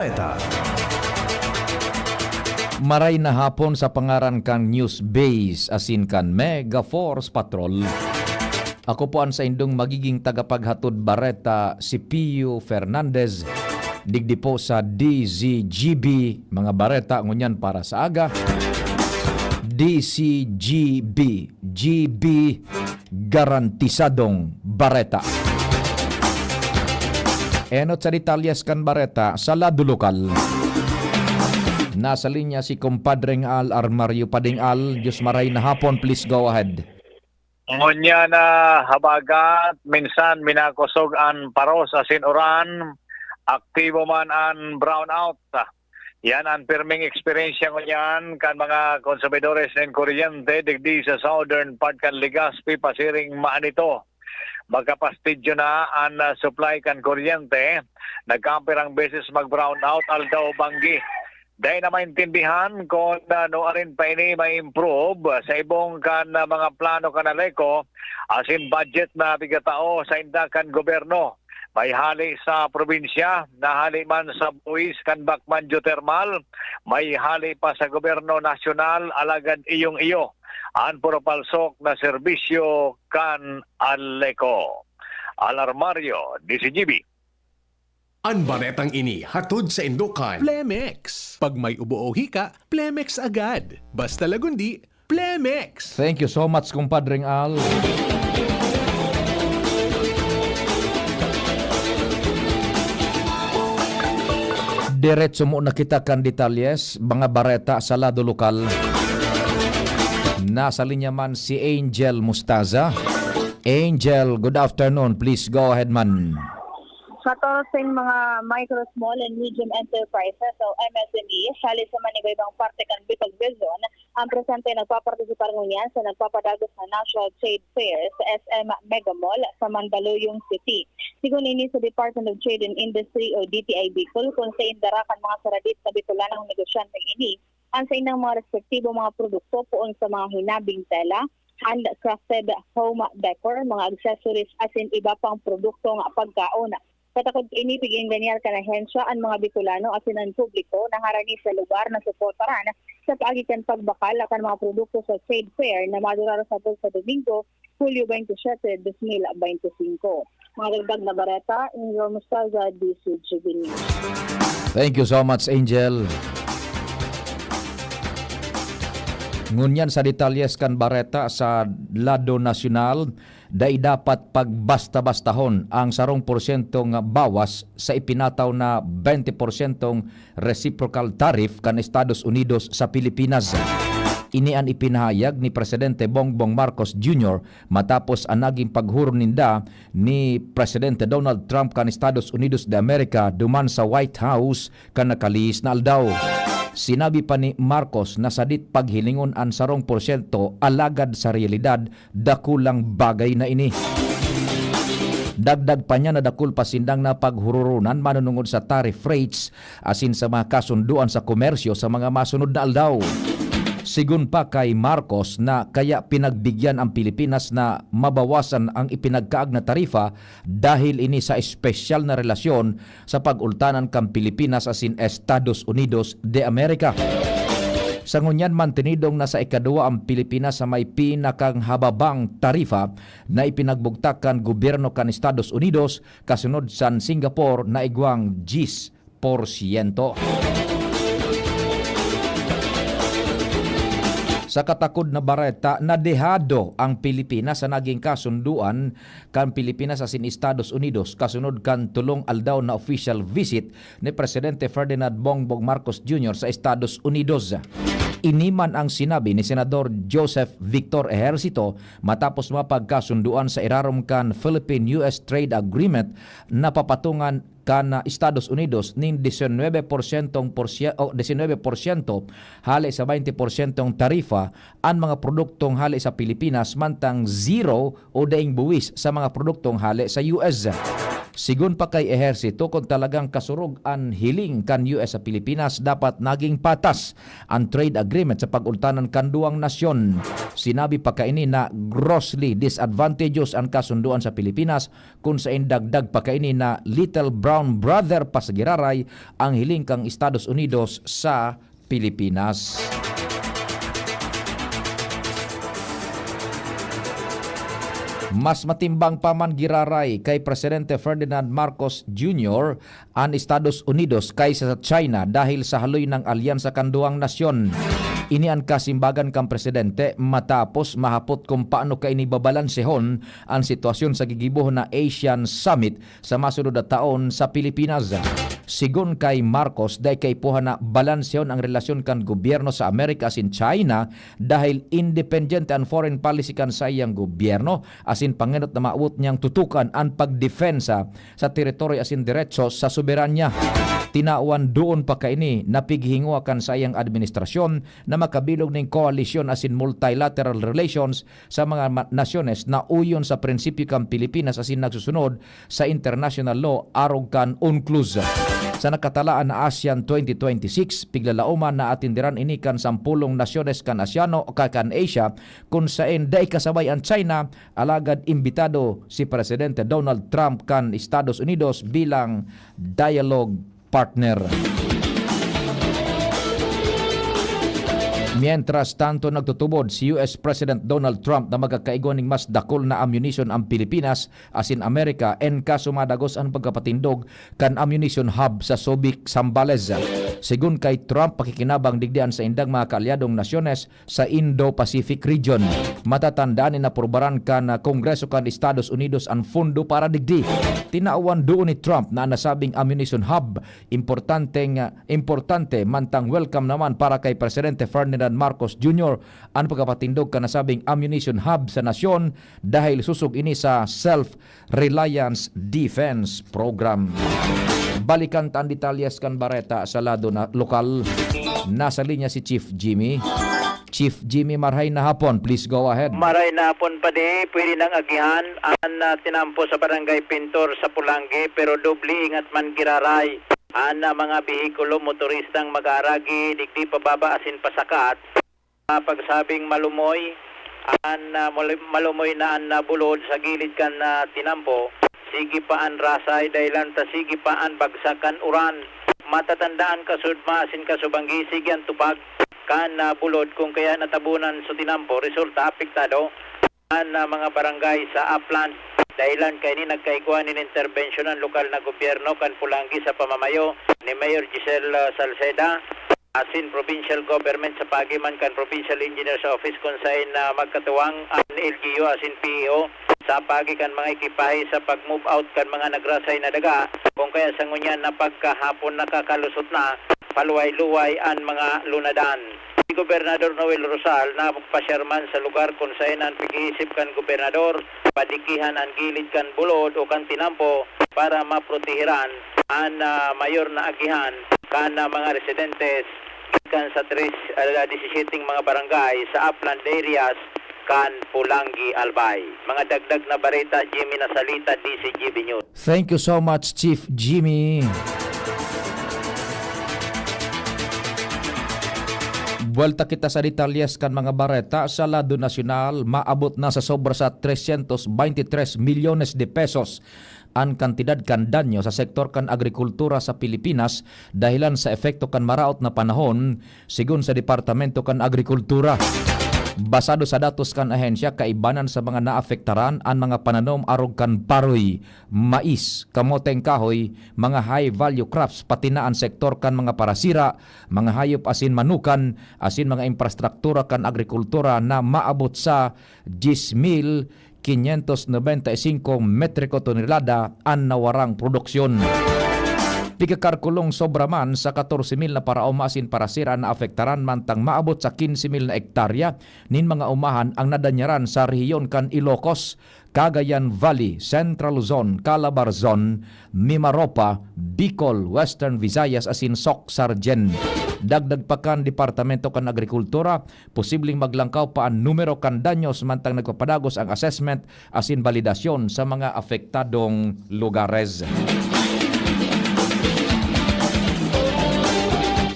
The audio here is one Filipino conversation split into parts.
Ita. Maray na hapon sa pangaran kang News Base asin kan Mega Force Patrol. Ako po ang sa indong magiging tagapaghatod bareta si Pio Fernandez. Digdi po sa DZGB, mga bareta ngunyan para sa aga. DCGB, GB Garantisadong Bareta. Enot sa detalyas kan bareta sa lado lokal. Nasa linya si Compadreng Al Armario Pading Al. Diyos maray na hapon, please go ahead. Ngunya na habagat, minsan minakosog an paros asin oran, aktibo man an brownout. Yan ang firming experience ngunyan kan mga konsumidores ng kuryente digdi sa southern part kan Legazpi pasiring maanito. Magkapastidyo na ang supply kan kuryente, nagkampirang beses mag-brownout aldaw banggi. Dahil na maintindihan kung ano rin pa ini ma-improve sa ibong kan mga plano kanaleko asin budget na bigatao sa indakan gobyerno. May hali sa probinsya, nahali man sa buwis kan Bacman Geothermal, may hali pa sa gobyerno nasyonal alagad iyong iyo. Ang purapalsok na serbisyo kan Aleco. Alarmario, DCGB. Ang baretang ini hatod sa Indokan. Plemex. Pag may ubo o hika, Plemex agad. Basta lagundi, Plemex. Thank you so much, Compadreng Al. Diretso mo nakita kan detalyes, mga bareta sa lado lokal. Nasa linya man si Angel Mustaza. Angel, good afternoon. Please go ahead man. Sa torosing mga micro, small, and medium enterprises o MSME, sali sa manibay-ibang parte kan Bitag Quezon, ang presente nagpapartisipar ngunyan sa nagpapadagos na National Trade Fair sa SM Mega Mall sa Mandaluyong City. Sigun ini sa Department of Trade and Industry o DTI Bicol kung sa indarakan mga saradit na bitolanang negosyante ini, ang sa inang mga respektibo mga produkto poon sa mga hinabing tela, handcrafted home decor, mga accessories asin iba pang produkto nga pagkaon. Katakod ini bigyan ganyan ka na hensya ang mga Bicolano asin ang publiko na harani sa lugar na suportaran sa paagikan pagbakal akan mga produkto sa trade fair na madurar sa Domingo, Hulyo 27, 2025. Mga dagdag na bareta, Angel Mustaza, DCGB News. Thank you so much, Angel. Ngunyan sa detalyes kan bareta sa lado nasyonal, dai dapat pagbasta-bastahon ang 10% nga bawas sa ipinataw na 20% reciprocal tariff kan Estados Unidos sa Pilipinas. Ini ang ipinahayag ni Presidente Bongbong Marcos Jr. matapos ang naging paghuro ninda ni Presidente Donald Trump kan Estados Unidos de America duman sa White House kan nakalis na aldaw. Sinabi pa ni Marcos na sadit paghilingon ang 10% alagad sa realidad dakulang bagay na ini. Dagdag pa niya na dakul pasindang na paghururunan manunungod sa tariff rates asin sa mga kasunduan sa komersyo sa mga masunod na aldaw. Sigun pa kay Marcos na kaya pinagbigyan ang Pilipinas na mabawasan ang ipinagkaag na tarifa dahil ini sa espesyal na relasyon sa pag-ultanan kang Pilipinas asin Estados Unidos de America. Sa ngunyan mantinidong na sa ikadua ang Pilipinas sa may pinakang hababang tarifa na ipinagbugtakan gobyerno kan Estados Unidos kasunod sa Singapore na igwang 10%. Sa katakod na bareta, nadehado ang Pilipinas sa naging kasunduan kan Pilipinas asin Estados Unidos kasunod kan tulong aldaw na official visit ni Presidente Ferdinand Bongbong Marcos Jr. sa Estados Unidos. Iniman ang sinabi ni Senador Joseph Victor Ejercito matapos mapagkasunduan sa irarom kan Philippine-US Trade Agreement na papatungan kan Estados Unidos ning 19% hali sa 20% tarifa ang mga produktong hali sa Pilipinas mantang zero o daing buwis sa mga produktong hali sa US. Sigun pa kay ehersito kung talagang kasurog ang hiling kan US sa Pilipinas, dapat naging patas ang trade agreement sa pag-ultanan kan duwang nasyon. Sinabi pa kaini na grossly disadvantageous ang kasunduan sa Pilipinas kung sa indagdag pa kaini na little brown brother pa sa giraray ang hiling kang Estados Unidos sa Pilipinas. Mas matimbang pa man giraray kay Presidente Ferdinand Marcos Jr. ang Estados Unidos kaysa sa China dahil sa haloy ng alyansa kan duwang nasyon. Ini ang kasimbagan kang presidente matapos mahapot kung paano kaini babalansehon ang sitwasyon sa gigibuhon na Asian Summit sa masunod na taon sa Pilipinas. Sigun kay Marcos, dahil kay puha na balansehon ang relasyon kan gobyerno sa Amerika asin China dahil independent and foreign policy kan sa iyang gobyerno asin pangenot na maabot niyang tutukan ang pagdefensa sa teritoryo asin diretso sa soberanya. Tinaawan doon pa kaini napighingo kan sa iyang administrasyon na makabilog ng koalisyon asin multilateral relations sa mga nasyones na uyon sa prinsipyo kan Pilipinas asin nagsusunod sa international law arog kan UNCLOS. Sa nakatalaan na ASEAN 2026, piglalauman na atindiran ini kan 10 nasyones kan Asyano o kan Asia kung saan day kasabay ang China, alagad imbitado si Presidente Donald Trump kan Estados Unidos bilang dialogue partner. Mientras tanto, nagtutubod si US President Donald Trump na magkakaigon ng mas dakol na ammunition ang Pilipinas asin Amerika en kaso madagos ang pagkapatindog kan ammunition hub sa Subic, Zambales. Sigun kay Trump, pakikinabang digdian sa indang mga kaalyadong nasyones sa Indo-Pacific region. Matatandaan na purbaran kan Kongreso kan Estados Unidos ang fundo para digdi. Tinaawan doon ni Trump na nasabing ammunition hub importante mantang welcome naman para kay Presidente Ferdinand Marcos Jr. ang pagkapatindog ka nasabing ammunition hub sa nasyon dahil susog ini sa Self-Reliance Defense Program. Balikan tan detalyes kan Bareta sa lado na lokal. Nasa linya si Chief Jimmy. Chief Jimmy, marhay na hapon. Please go ahead. Maray na hapon pa di, pwede nang agihan an tinampo sa barangay Pintor sa Pulangi pero doble ingat man giraray. An mga behikulo motoristang mag-aaragi digdi pababa asin pasakat. Pagsabing malumoy, malumoy na an bulod sa gilid kan tinampo. Sige pa an rasay dahilan ta sige pa an bagsakan uran. Matatandaan kasudma asin kasubanggi sige an tupag kan bulod kung kaya natabunan sa tinampo resulta apektado an mga barangay sa upland dahilan kay ni nagkaiguan ng intervention ng lokal na gobyerno kan Pulangi sa pamamayo ni Mayor Giselle Salceda asin provincial government sa pagiman kan Provincial Engineers Office kung saan magkatuwang ang LGU asin PEO sa pagi kan mga ekipahe sa pag-move out kan mga nagrasay na daga kung kaya sa ngunyan na pagkahapon nakakalusot na paluway-luway ang mga lunadan. Si Gobernador Noel Rosal na pasyarman sa lugar kung saan ang pag-iisip kan Gobernador padikihan ang gilid kan bulod o kan tinampo para maprotehiran ang mayor na agihan kan mga residentes kan sa 17 mga barangay sa upland areas kan Pulangi, Albay. Mga dagdag na bareta, Jimmy Nasalita, DCGB News. Thank you so much, Chief Jimmy. Buwelta kita sa detalyes kan mga bareta sa lado nasyonal, maabot na sa sobra sa 323 milyones de pesos ang kantidad kan danyo sa sektor kan agrikultura sa Pilipinas dahilan sa epekto kan maraot na panahon sigun sa Departamento kan Agrikultura. Basado sa datos kan ahensya, kaibanan sa mga naafektaran ang mga pananom arog kan paroy, mais, kamoteng kahoy, mga high-value crops, pati na ang sektor kan mga parasira, mga hayop asin manukan, asin mga infrastruktura kan agrikultura na maabot sa 10,595 metriko tonelada ang nawarang produksyon. Pikakarkulong sobra man sa 14,000 na para umasin para sira na afektaran mantang maabot sa 15,000 na ektarya nin mga umahan ang nadanyaran sa rehiyon kan Ilocos, Cagayan Valley, Central Luzon, Calabar Zone, Mimaropa, Bicol, Western Visayas asin Soc Sargen. Dagdag pa kan Departamento kan Agrikultura, posibleng maglangkaw pa ang numero kan danyo samantang nagpapadagos ang assessment asin validasyon sa mga apektadong lugares.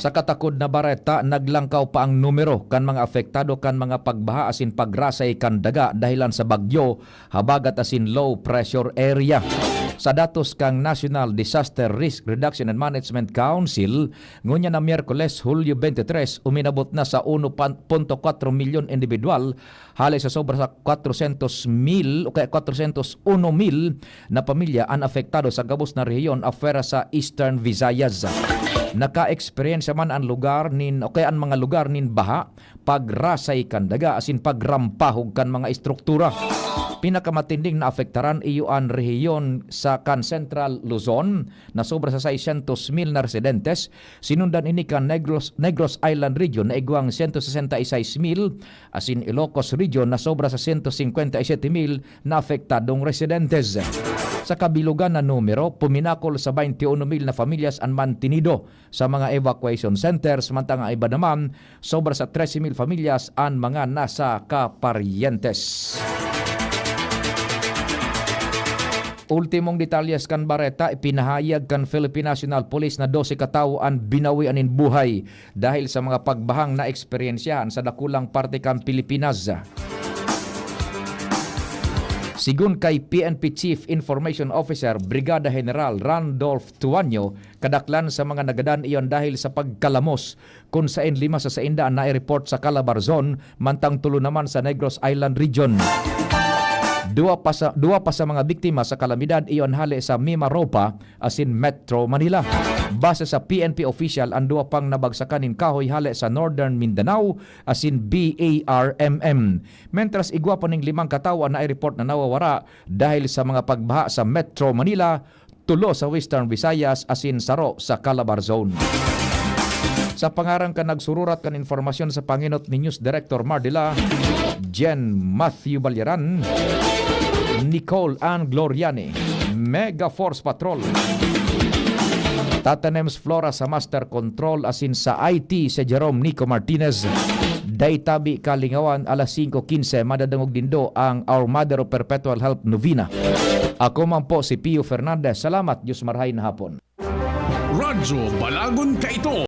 Sa katakod na Bareta, naglangkaw pa ang numero kan mga apektado kan mga pagbaha asin pagrasay kan daga dahilan sa bagyo, habagat asin low pressure area. Sa datos kang National Disaster Risk Reduction and Management Council, ngunya na Miyerkules, Hulyo 23, uminabot na sa 1.4 milyon individual, halay sa sobra sa 400,000 o kaya 401,000 na pamilya ang apektado sa gabos na rehiyon afera sa Eastern Visayas. Naka-experience man ang lugar nin o kaya ang mga lugar nin baha, pagrasay kan daga asin pagrampahog kan mga istruktura. Pinakamatinding na afektaran iyo ang rehiyon sa kan Central Luzon na sobra sa 600,000 na residentes. Sinundan ini kan Negros Island Region na igwang 166,000 asin Ilocos Region na sobra sa 157,000 na apektadong residentes. Sa kabilugan na numero, puminakol sa 21,000 na pamilyas ang mantinido sa mga evacuation centers, samantang ang iba naman, sobra sa 13,000 pamilyas ang mga nasa kaparientes. Ultimong detalyes kan Bareta, ipinahayag kan Philippine National Police na 12 katawo ang binawi anin buhay dahil sa mga pagbahang na eksperyensyahan sa dakulang parte kan Pilipinas. Sigun kay PNP Chief Information Officer Brigada General Randolph Tuanyo, kadaklan sa mga nagadan iyon dahil sa pagkalamos kung saan 5 sa sainda na i-report sa Calabarzon, mantang 3 naman sa Negros Island Region. Dua pa sa mga biktima sa kalamidad iyon hali sa Mimaropa asin Metro Manila. Base sa PNP official, ang 2 pang nabagsakan nin kahoy hali sa Northern Mindanao asin BARMM. Mentras igwa pa ning 5 katawo na i-report na nawawara dahil sa mga pagbaha sa Metro Manila, 3 sa Western Visayas asin saro sa Calabarzon. Sa pangarang ka nagsururat kan informasyon sa Panginot ni News Director Mardila, Jen Matthew Balyaran, Nicole Ann Gloriani, Mega Force Patrol, Tatanems Flora sa Master Control asin sa IT si Jerome Nico Martinez. Daytabi Kalingawan alas 5:15 madadangog dindo ang Our Mother of Perpetual Help Novena. Ako man po si Pio Fernandez. Salamat, Diyos marhay na hapon. Radyo Balagon Kaito.